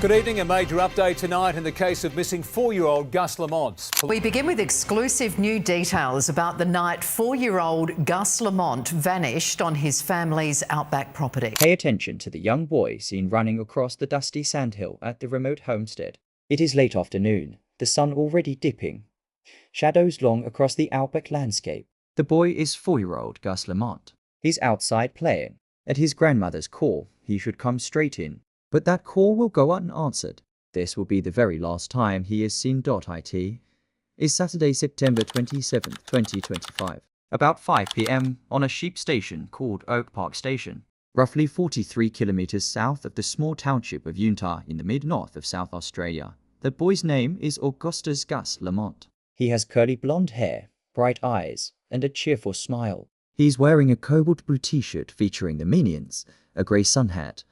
Good evening. A major update tonight in the case of missing 4-year-old Gus Lamont. We begin with exclusive new details about the night 4-year-old Gus Lamont vanished on his family's Outback property. Pay attention to the young boy seen running across the dusty sandhill at the remote homestead. It is late afternoon, the sun already dipping. Shadows long across the Outback landscape. The boy is 4-year-old Gus Lamont. He's outside playing. At his grandmother's call, he should come straight in. But that call will go unanswered. This will be the very last time he is seen. It is Saturday, September 27, 2025. About 5 p.m. on a sheep station called Outback Station, roughly 43 kilometers south of the small township of Unsolved in the mid-north of South Australia. The boy's name is Augustus Gus Lamont. He has curly blonde hair, bright eyes, and a cheerful smile. He's wearing a cobalt blue t-shirt featuring the Minions, a grey sun hat,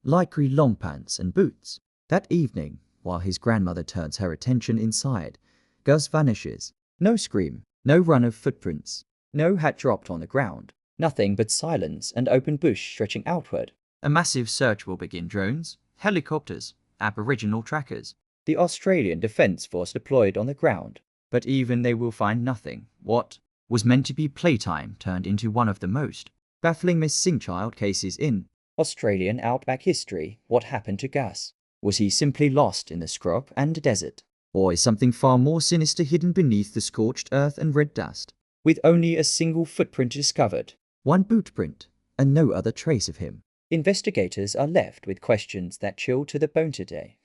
light grey long pants and boots. That evening, while his grandmother turns her attention inside, Gus vanishes. No scream, no run of footprints, no hat dropped on the ground, nothing but silence and open bush stretching outward. A massive search will begin. Drones, helicopters, Aboriginal trackers. The Australian Defence Force deployed on the ground, but even they will find nothing. What was meant to be playtime turned into one of the most baffling missing child cases in Australian outback history. What happened to Gus? Was he simply lost in the scrub and desert? Or is something far more sinister hidden beneath the scorched earth and red dust? With only a single footprint discovered, one boot print, and no other trace of him, investigators are left with questions that chill to the bone today.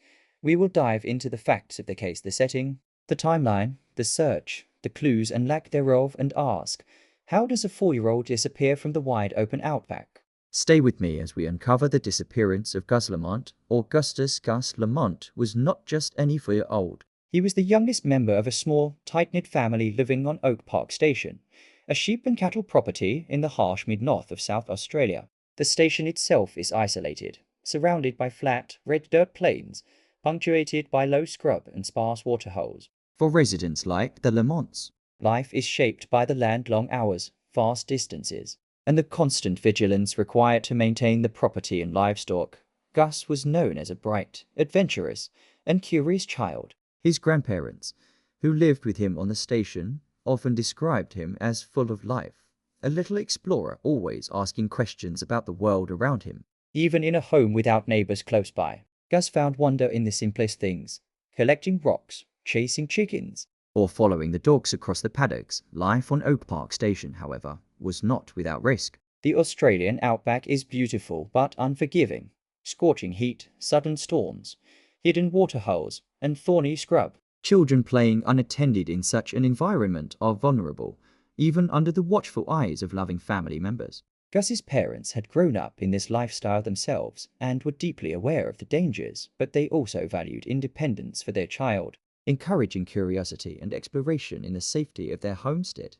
We will dive into the facts of the case, the setting, the timeline, the search, the clues and lack thereof, and ask, how does a 4-year-old disappear from the wide-open outback? Stay with me as we uncover the disappearance of Gus Lamont. Augustus Gus Lamont was not just any 4-year-old. He was the youngest member of a small, tight-knit family living on Outback Station, a sheep and cattle property in the harsh mid-north of South Australia. The station itself is isolated, surrounded by flat, red dirt plains, punctuated by low scrub and sparse waterholes. For residents like the Lamonts, life is shaped by the land, long hours, vast distances, and the constant vigilance required to maintain the property and livestock. Gus was known as a bright, adventurous, and curious child. His grandparents, who lived with him on the station, often described him as full of life, a little explorer always asking questions about the world around him. Even in a home without neighbors close by, Gus found wonder in the simplest things, collecting rocks, chasing chickens, or following the dogs across the paddocks. Life on Outback Station, however, was not without risk. The Australian outback is beautiful but unforgiving. Scorching heat, sudden storms, hidden waterholes, and thorny scrub. Children playing unattended in such an environment are vulnerable, even under the watchful eyes of loving family members. Gus's parents had grown up in this lifestyle themselves and were deeply aware of the dangers, but they also valued independence for their child, encouraging curiosity and exploration in the safety of their homestead.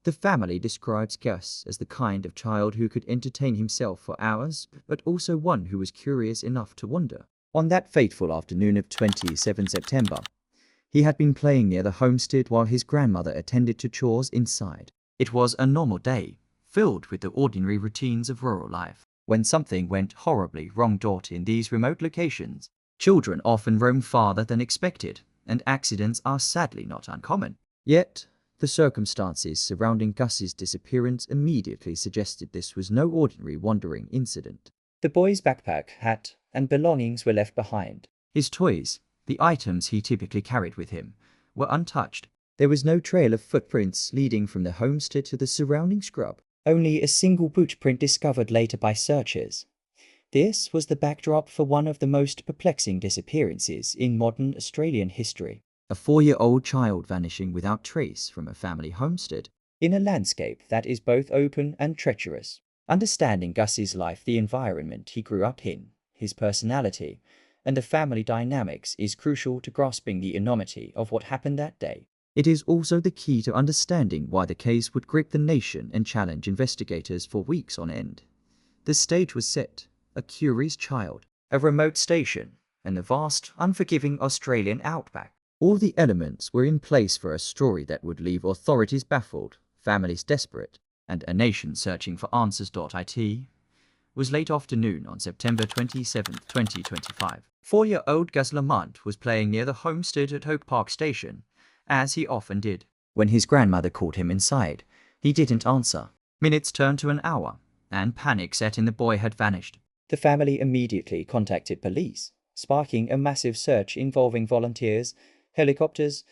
The family describes Gus as the kind of child who could entertain himself for hours, but also one who was curious enough to wonder. On that fateful afternoon of 27 September, he had been playing near the homestead while his grandmother attended to chores inside. It was a normal day, filled with the ordinary routines of rural life, when something went horribly wrong. In these remote locations, children often roam farther than expected, and accidents are sadly not uncommon. Yet, the circumstances surrounding Gus's disappearance immediately suggested this was no ordinary wandering incident. The boy's backpack, hat, and belongings were left behind. His toys, the items he typically carried with him, were untouched. There was no trail of footprints leading from the homestead to the surrounding scrub, only a single boot print discovered later by searchers. This was the backdrop for one of the most perplexing disappearances in modern Australian history. A 4-year-old child vanishing without trace from a family homestead, in a landscape that is both open and treacherous. Understanding Gus's life, the environment he grew up in, his personality, and the family dynamics is crucial to grasping the enormity of what happened that day. It is also the key to understanding why the case would grip the nation and challenge investigators for weeks on end. The stage was set: a curious child, a remote station, and the vast, unforgiving Australian outback. All the elements were in place for a story that would leave authorities baffled, families desperate, and a nation searching for answers. It was late afternoon on September 27, 2025. 4-year-old Gus Lamont was playing near the homestead at Oak Park Station, as he often did. When his grandmother called him inside, he didn't answer. Minutes turned to an hour, and panic set in. The boy had vanished. The family immediately contacted police, sparking a massive search involving volunteers, helicopters,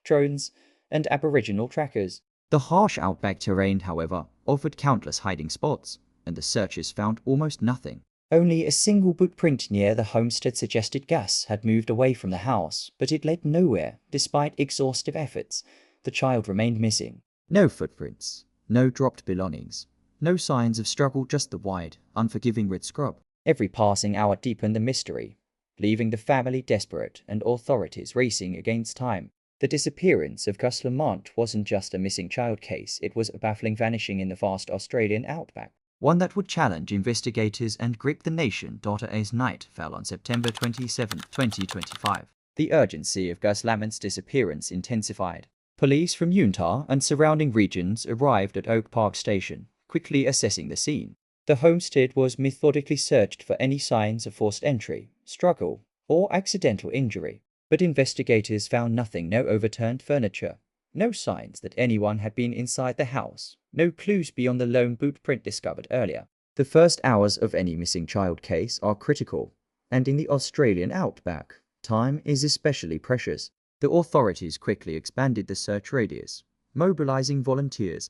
drones, and Aboriginal trackers. The harsh outback terrain, however, offered countless hiding spots, and the searchers found almost nothing. Only a single footprint near the homestead suggested Gus had moved away from the house, but it led nowhere. Despite exhaustive efforts, the child remained missing. No footprints, no dropped belongings, no signs of struggle, just the wide, unforgiving red scrub. Every passing hour deepened the mystery, leaving the family desperate and authorities racing against time. The disappearance of Gus Lamont wasn't just a missing child case, it was a baffling vanishing in the vast Australian outback. One that would challenge investigators and grip the nation. As night fell on September 27, 2025. The urgency of Gus Lamont's disappearance intensified. Police from Utah and surrounding regions arrived at Oak Park Station, quickly assessing the scene. The homestead was methodically searched for any signs of forced entry, struggle, or accidental injury. But investigators found nothing: no overturned furniture, no signs that anyone had been inside the house, no clues beyond the lone boot print discovered earlier. The first hours of any missing child case are critical, and in the Australian outback, time is especially precious. The authorities quickly expanded the search radius, mobilizing volunteers,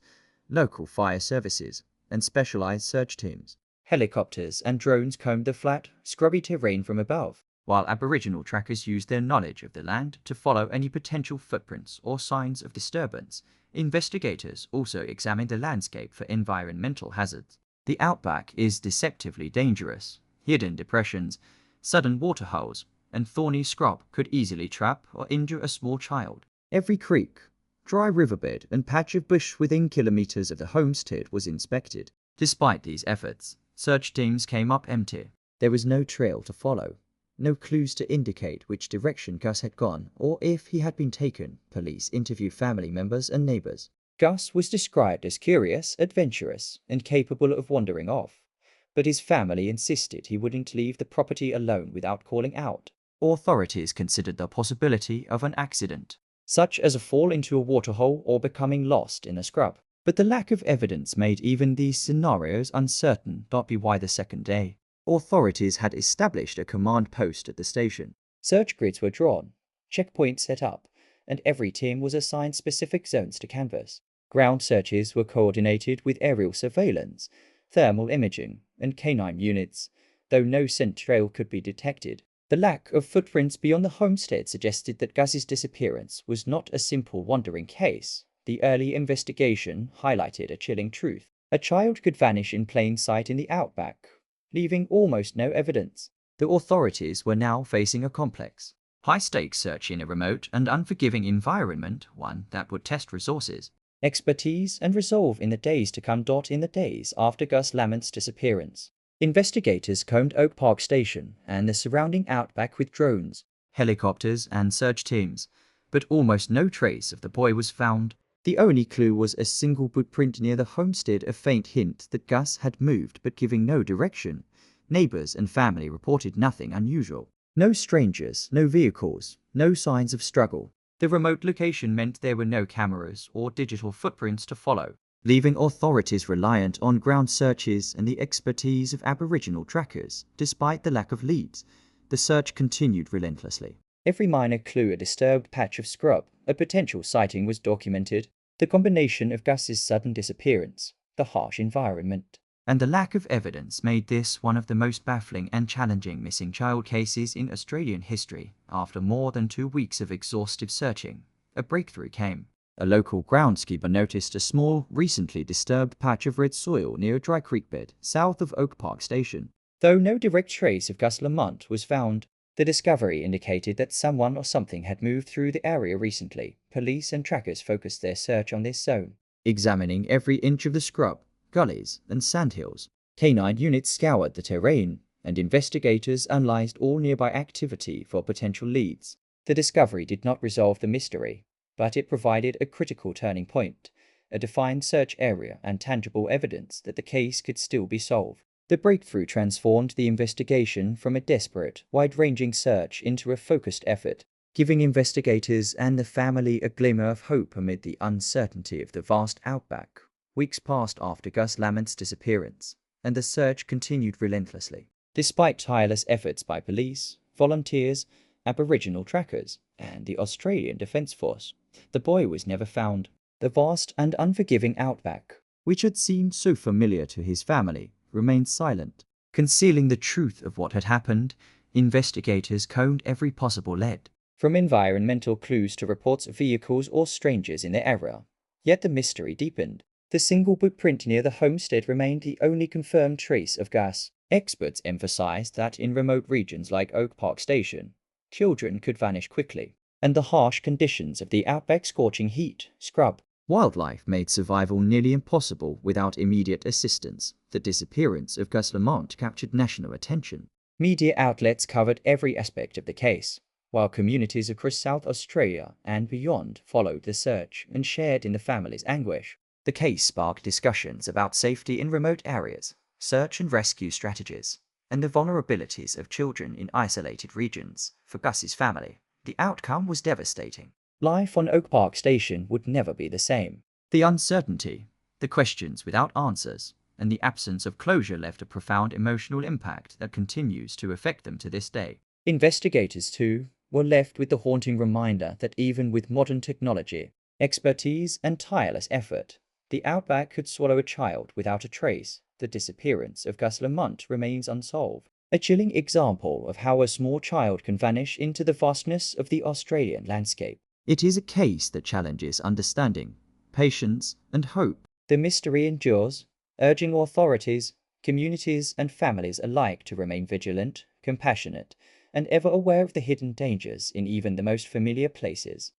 local fire services, and specialized search teams. Helicopters and drones combed the flat, scrubby terrain from above, while Aboriginal trackers used their knowledge of the land to follow any potential footprints or signs of disturbance. Investigators also examined the landscape for environmental hazards. The outback is deceptively dangerous. Hidden depressions, sudden waterholes, and thorny scrub could easily trap or injure a small child. Every creek, dry riverbed, and patch of bush within kilometers of the homestead was inspected. Despite these efforts, search teams came up empty. There was no trail to follow, no clues to indicate which direction Gus had gone or if he had been taken. Police interviewed family members and neighbors. Gus was described as curious, adventurous, and capable of wandering off, but his family insisted he wouldn't leave the property alone without calling out. Authorities considered the possibility of an accident, such as a fall into a waterhole or becoming lost in a scrub. But the lack of evidence made even these scenarios uncertain. By the second day, authorities had established a command post at the station. Search grids were drawn, checkpoints set up, and every team was assigned specific zones to canvass. Ground searches were coordinated with aerial surveillance, thermal imaging, and canine units, though no scent trail could be detected. The lack of footprints beyond the homestead suggested that Gus's disappearance was not a simple wandering case. The early investigation highlighted a chilling truth. A child could vanish in plain sight in the outback, leaving almost no evidence. The authorities were now facing a complex, high-stakes search in a remote and unforgiving environment, one that would test resources, expertise, and resolve in the days to come. In the days after Gus Lamont's disappearance, investigators combed Oak Park Station and the surrounding outback with drones, helicopters, and search teams, but almost no trace of the boy was found. The only clue was a single footprint near the homestead, a faint hint that Gus had moved but giving no direction. Neighbors and family reported nothing unusual. No strangers, no vehicles, no signs of struggle. The remote location meant there were no cameras or digital footprints to follow, leaving authorities reliant on ground searches and the expertise of Aboriginal trackers. Despite the lack of leads, the search continued relentlessly. Every minor clue, a disturbed patch of scrub, a potential sighting was documented. The combination of Gus's sudden disappearance, the harsh environment, and the lack of evidence made this one of the most baffling and challenging missing child cases in Australian history. After more than 2 weeks of exhaustive searching, a breakthrough came. A local groundskeeper noticed a small, recently disturbed patch of red soil near a dry creek bed south of Oak Park Station. Though no direct trace of Gus Lamont was found, the discovery indicated that someone or something had moved through the area recently. Police and trackers focused their search on this zone, examining every inch of the scrub, gullies, and sandhills. Canine units scoured the terrain, and investigators analyzed all nearby activity for potential leads. The discovery did not resolve the mystery, but it provided a critical turning point, a defined search area and tangible evidence that the case could still be solved. The breakthrough transformed the investigation from a desperate, wide-ranging search into a focused effort, giving investigators and the family a glimmer of hope amid the uncertainty of the vast outback. Weeks passed after Gus Lamont's disappearance, and the search continued relentlessly. Despite tireless efforts by police, volunteers, Aboriginal trackers, and the Australian Defence Force, the boy was never found. The vast and unforgiving outback, which had seemed so familiar to his family, remained silent. Concealing the truth of what had happened, investigators combed every possible lead, from environmental clues to reports of vehicles or strangers in the area. Yet the mystery deepened. The single footprint near the homestead remained the only confirmed trace of Gus. Experts emphasized that in remote regions like Oak Park Station, children could vanish quickly, and the harsh conditions of the outback's scorching heat, scrub, wildlife made survival nearly impossible without immediate assistance. The disappearance of Gus Lamont captured national attention. Media outlets covered every aspect of the case, while communities across South Australia and beyond followed the search and shared in the family's anguish. The case sparked discussions about safety in remote areas, search and rescue strategies, and the vulnerabilities of children in isolated regions. For Gus's family, the outcome was devastating. Life on Oak Park Station would never be the same. The uncertainty, the questions without answers, and the absence of closure left a profound emotional impact that continues to affect them to this day. Investigators, too, were left with the haunting reminder that even with modern technology, expertise, and tireless effort, the outback could swallow a child without a trace. The disappearance of Gus Lamont remains unsolved, a chilling example of how a small child can vanish into the vastness of the Australian landscape. It is a case that challenges understanding, patience, and hope. The mystery endures, urging authorities, communities, and families alike to remain vigilant, compassionate, and ever aware of the hidden dangers in even the most familiar places.